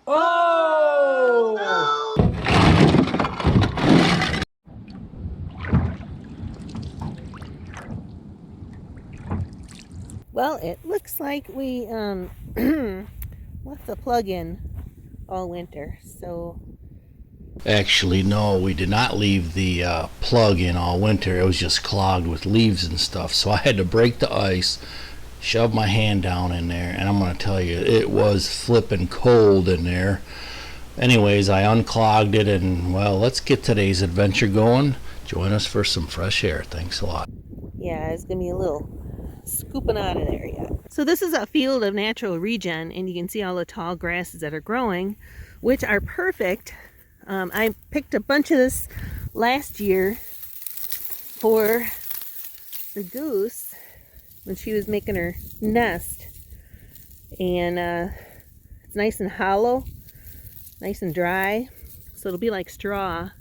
Oh! Well, it looks like we left the plug in all winter, so... Actually, no, we did not leave the plug in all winter. It was just clogged with leaves and stuff. So I had to break the ice, shove my hand down in there, and I'm going to tell you, it was flipping cold in there. Anyways, I unclogged it, and, well, let's get today's adventure going. Join us for some fresh air. Thanks a lot. Yeah, it's going to be a little scooping out of there yet. So this is a field of natural regen, and you can see all the tall grasses that are growing, which are perfect. I picked a bunch of this last year for the goose when she was making her nest, and it's nice and hollow, nice and dry, so it'll be like straw. So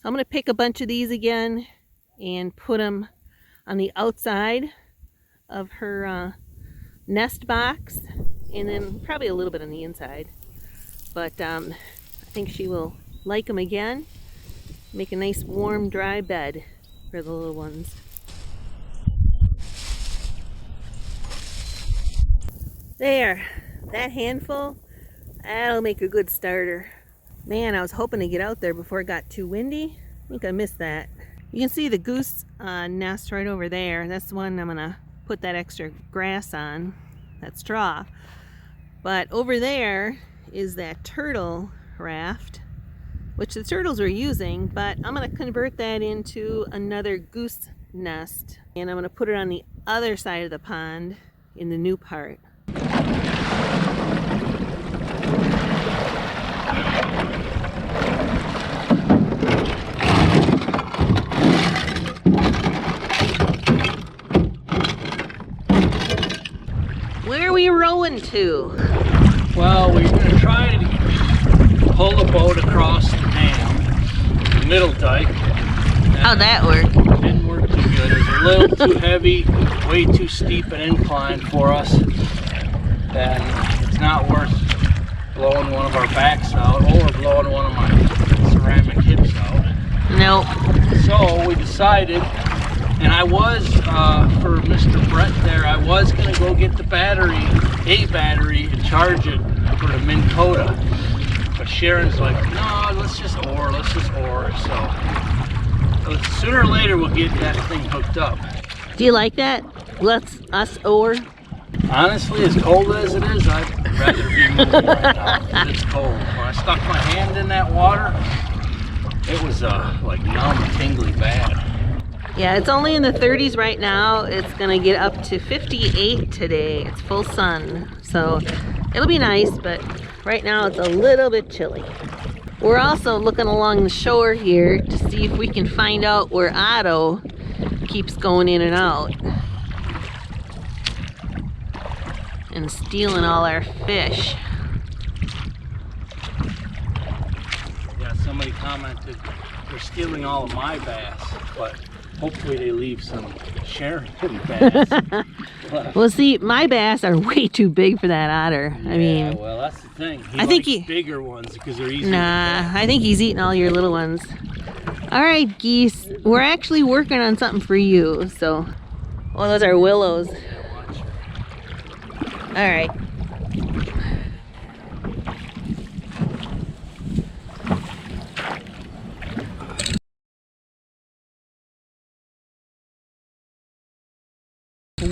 I'm going to pick a bunch of these again and put them on the outside of her nest box, and then probably a little bit on the inside, but I think she will like them again. Make a nice warm dry bed for the little ones. There, that handful, that'll make a good starter. Man, I was hoping to get out there before it got too windy. I think I missed that. You can see the goose nest right over there. That's the one I'm gonna put that extra grass on, that straw. But over there is that turtle raft, which the turtles were using, but I'm going to convert that into another goose nest, and I'm going to put it on the other side of the pond in the new part. Where are we rowing to? Well, we're going to try to pull the boat across the dam, the middle dike. How'd that work? Didn't work too good. It was a little too heavy, way too steep an incline for us. And it's not worth blowing one of our backs out or blowing one of my ceramic hips out. Nope. So we decided, and I was, for Mr. Brett there, I was going to go get the battery, a battery, and charge it for the Minn Kota. But Sharon's like, no, let's just oar. So sooner or later we'll get that thing hooked up. Do you like that? Let's us oar? Honestly, as cold as it is, I'd rather be moving right now. It's cold. When I stuck my hand in that water, it was like numb, tingly bad. Yeah, it's only in the 30s right now. It's gonna get up to 58 today. It's full sun, so it'll be nice, but right now it's a little bit chilly. We're also looking along the shore here to see if we can find out where Otto keeps going in and out and stealing all our fish. Yeah, somebody commented they're stealing all of my bass, but hopefully they leave some Sharon bass. Well, see, my bass are way too big for that otter. Yeah, I mean, well, that's the thing. I think he bigger ones because they're easier. Nah, I think he's eating all your little ones. All right, Geese, we're actually working on something for you. So, oh, those are willows. All right.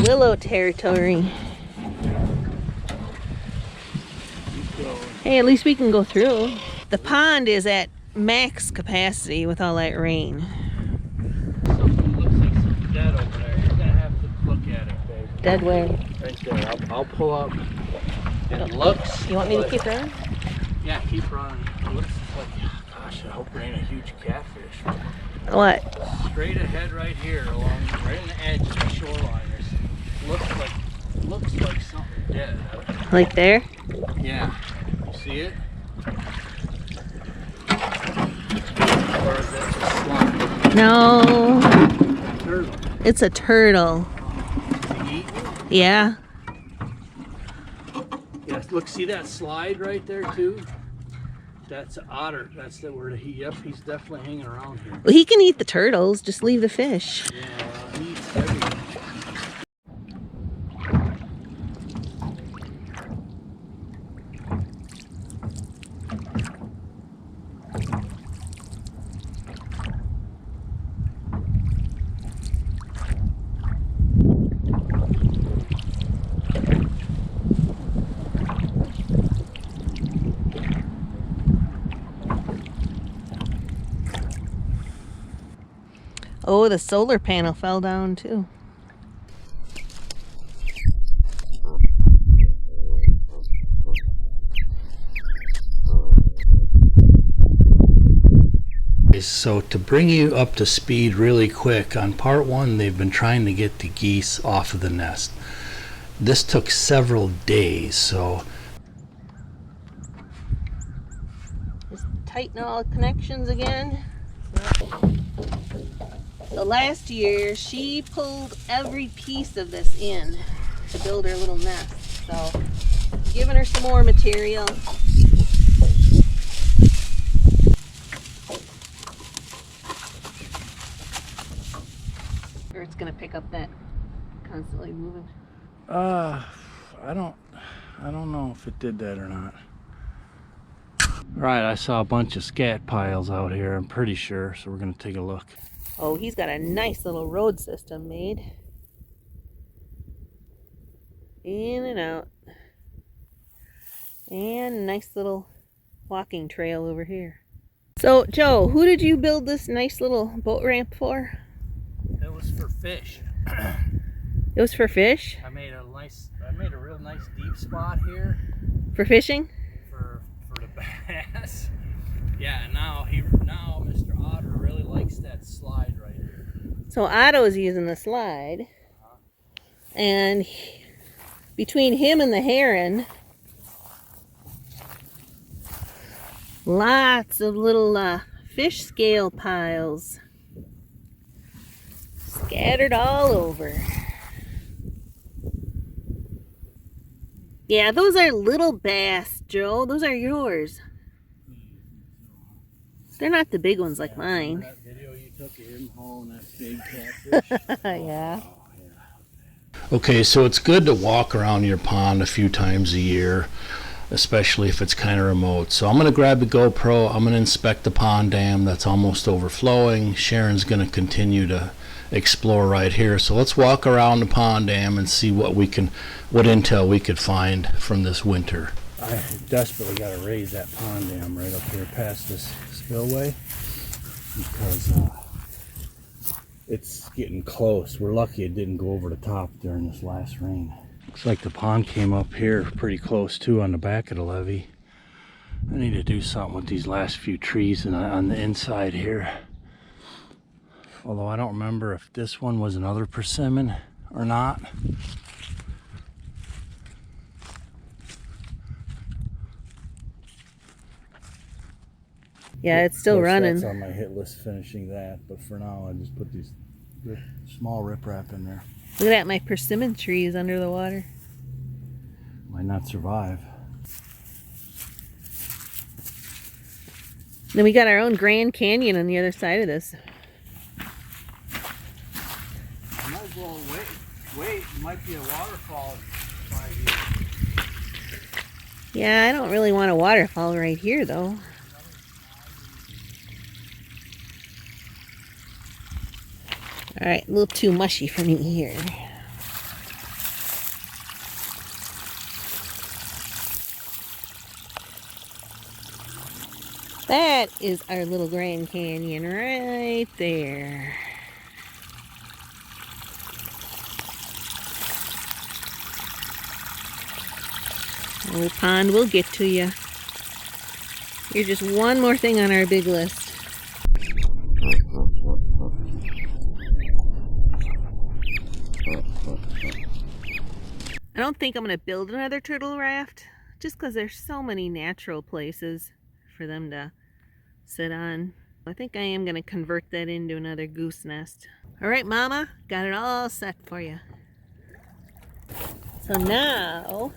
Willow territory. Hey, at least we can go through. The pond is at max capacity with all that rain. Something looks like something dead over there. You're gonna have to look at it, babe. Dead way. Right there. I'll pull up. It looks. You want me to keep running? Yeah, keep running. It looks like, gosh, I hope it ain't a huge catfish. What? Straight ahead, right here, along right on the edge of the shoreline. Looks like something dead. Like there? Yeah. You see it? Or is that just slime? No. Turtle. It's a turtle. Is he eating? Yeah. Yes, look, see that slide right there too? That's an otter. That's the word. Yep, he's definitely hanging around here. Well, he can eat the turtles. Just leave the fish. Yeah, he eats everything. Oh, the solar panel fell down too. So to bring you up to speed really quick, on part one they've been trying to get the geese off of the nest. This took several days, so Just tighten all the connections again. So last year she pulled every piece of this in to build her little nest. So giving her some more material. Or it's gonna pick up that constantly moving. I don't know if it did that or not. Right, I saw a bunch of scat piles out here, I'm pretty sure, so we're gonna take a look. Oh, he's got a nice little road system made. In and out. And a nice little walking trail over here. So, Joe, who did you build this nice little boat ramp for? It was for fish. It was for fish? I made a real nice deep spot here For fishing? for the bass. Yeah, now Mr. Otter really likes that slide right here. So Otto's using the slide. And between him and the heron, lots of little fish scale piles scattered all over. Yeah, those are little bass, Joe. Those are yours. They're not the big ones like mine. That video you took of him hauling that big catfish. Yeah. Okay, so it's good to walk around your pond a few times a year, especially if it's kind of remote. So I'm going to grab the GoPro, I'm going to inspect the pond dam that's almost overflowing. Sharon's going to continue to explore right here. So let's walk around the pond dam and see what intel we could find from this winter. I desperately got to raise that pond dam right up here past this spillway because it's getting close. We're lucky it didn't go over the top during this last rain. Looks like the pond came up here pretty close too on the back of the levee. I need to do something with these last few trees on the inside here. Although I don't remember if this one was another persimmon or not. Yeah, it's still running. That's on my hit list, finishing that. But for now, I just put these small riprap in there. Look at that, my persimmon tree is under the water. Might not survive. Then we got our own Grand Canyon on the other side of this. I might as well wait. It might be a waterfall in 5 years. Yeah, I don't really want a waterfall right here, though. All right, a little too mushy for me here. That is our little Grand Canyon right there. Old pond will get to you. You're just one more thing on our big list. I don't think I'm going to build another turtle raft just because there's so many natural places for them to sit on. I think I am going to convert that into another goose nest. All right, Mama, got it all set for you. So now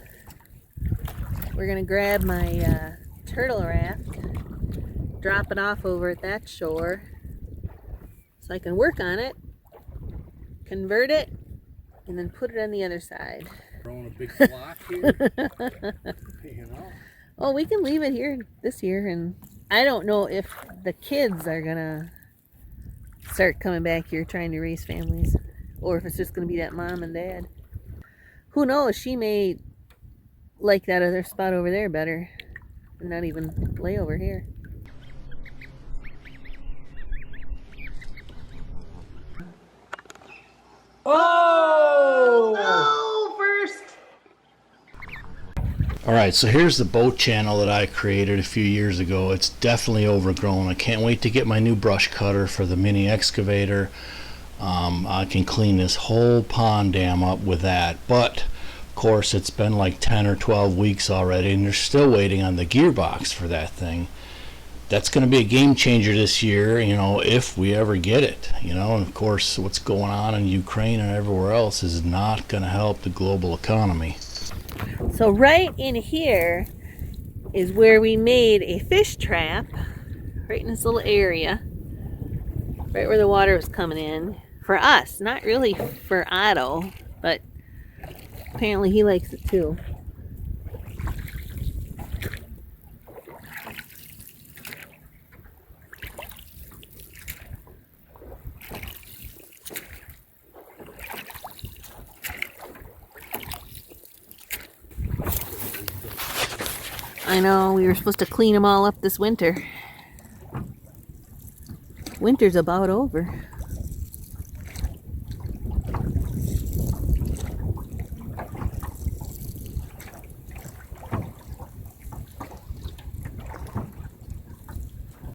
we're gonna grab my turtle raft, drop it off over at that shore so I can work on it, convert it, and then put it on the other side. Throwing a big flock here. You know. Oh, we can leave it here this year, and I don't know if the kids are gonna start coming back here trying to raise families, or if it's just gonna be that mom and dad. Who knows? She may like that other spot over there better and not even lay over here. Oh! First! Alright, so here's the boat channel that I created a few years ago. It's definitely overgrown. I can't wait to get my new brush cutter for the mini excavator. I can clean this whole pond dam up with that, but of course it's been like 10 or 12 weeks already and they're still waiting on the gearbox for that thing. That's going to be a game changer this year, you know, if we ever get it, you know. And of course what's going on in Ukraine and everywhere else is not going to help the global economy. So right in here is where we made a fish trap, right in this little area, right where the water was coming in, for us. Not really for Otto, but apparently he likes it too. I know, we were supposed to clean them all up this winter. Winter's about over.